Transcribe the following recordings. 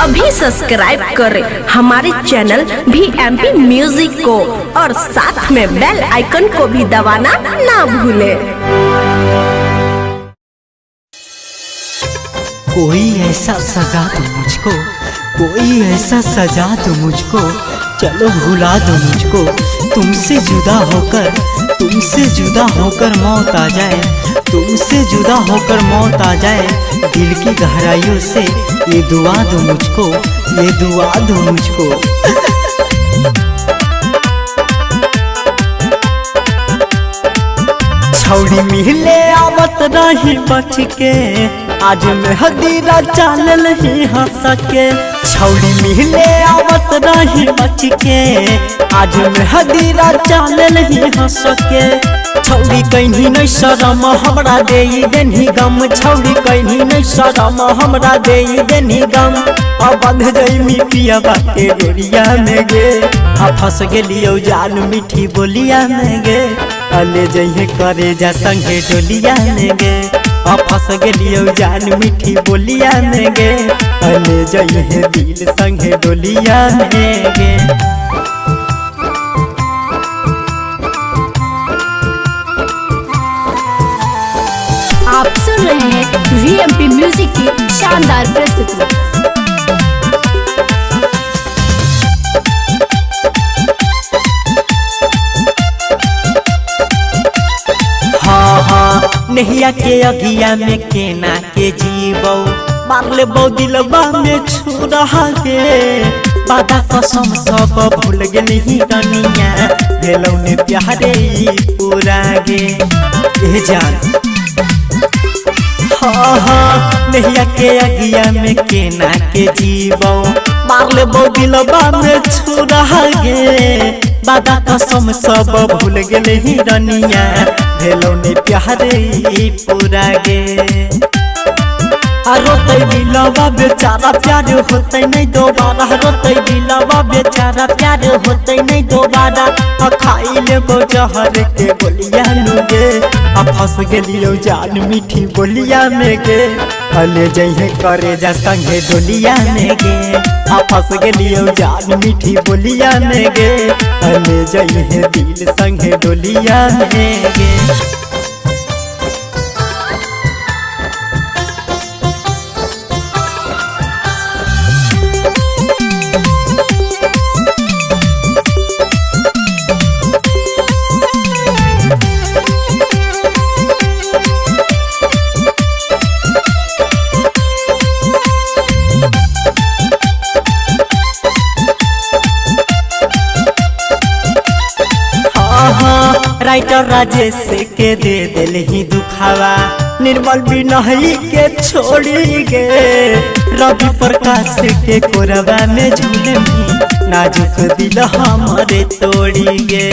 अभी सब्सक्राइब करें हमारे चैनल VMP म्यूजिक को और साथ में बेल आइकन को भी दबाना ना भूलें। कोई ऐसा सजा दो मुझको, कोई ऐसा सजा दो मुझको, चलो भुला दो मुझको। तुमसे जुदा होकर मौत आ जाए, तुमसे जुदा होकर मौत आ जाए। दिल की गहराइयों से ये दुआ दो मुझको, ये दुआ दो मुझको। छौड़ी मिले आवत रही बच के, आज मेहदी रचा नहीं हंस के। छौड़ी मिले आवत रही बच के, आज मेहदी रचा नहीं हंस के। छौड़ी कहीं नहीं शरम हमरा दे देनी गम, छौड़ी कहीं नहीं शरम हमरा दे देनी गम। अब बंध गई मिठिया बाटे गोरिया में गे, अब फंस गेलियो जान मीठी बोलिया में गे। अले जइहे करे जा संगे डोलिया में गे, अब फंस गेलियो जान मीठी बोलिया में गे। अले जइहे दिल संगे डोलिया में गे। आप सुन रहे हैं VMP म्यूजिक की शानदार प्रस्तुति। नहिया के अगिया में केना के जीवो, मार ले बो दिलबा में छुरा गे। बादा कसम सब भूल गेली हिरनिया, भेलौ ने प्यारे पूरा गे। ए जान नहिया के अगिया में केना के जीवो, मार ले बो दिलबा में छुरा गे। बादा कसम सब भूल गेले हिरनिया, भेलौ ने प्यारे पूरा गे। रोते दिलवा बेचारा प्यार होते नहीं दोबारा, रोते दिलवा बेचारा प्यार होते नहीं दोबारा। खाई लेबो जहर के गोलिया नुगे, अब फंस गेलियो जान मीठी बोलिया में गे। अले जइहे करे जा संगे डोलिया में गे, अब फंस गेलियो जान मीठी बोलिया में गे। अले जइहे दिल संगे डोलिया में गे। राइटर राजेश के दे दिल ही दुखावा, निर्मल भी नहीं के छोड़ी गे। रवि प्रकाश के कोरबा में झूले में नाजुक दिल हमारे तोड़ी गे।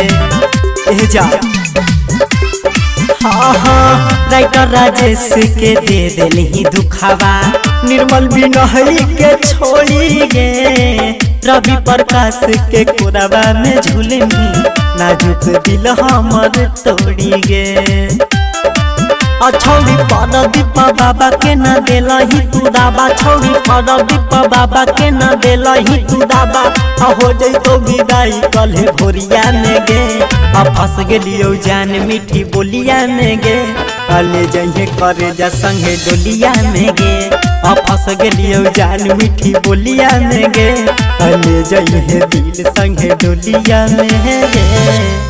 राइटर राजेश के दे दिल ही दुखावा, निर्मल भी नहीं के छोड़ी गे। रवि प्रकाश के कोरबा में झूले में नाजुक दिल हमर तोड़ी गे। छौड़ी पर दीपा बाबा के न देला ही तू दाबा, छौड़ी पर दीपा बाबा के न देला ही तू दाबा। हो जाई तो विदाई कल्हे भोरिया में गे, अब फंस गेलियो जान मीठी बोलिया में गे। अले जइहे करे जा संगे डोलिया में गे, अब फंस गेलियो जान मीठी बोलिया में गे। अले जइहे दिल संगे डोलिया में गे।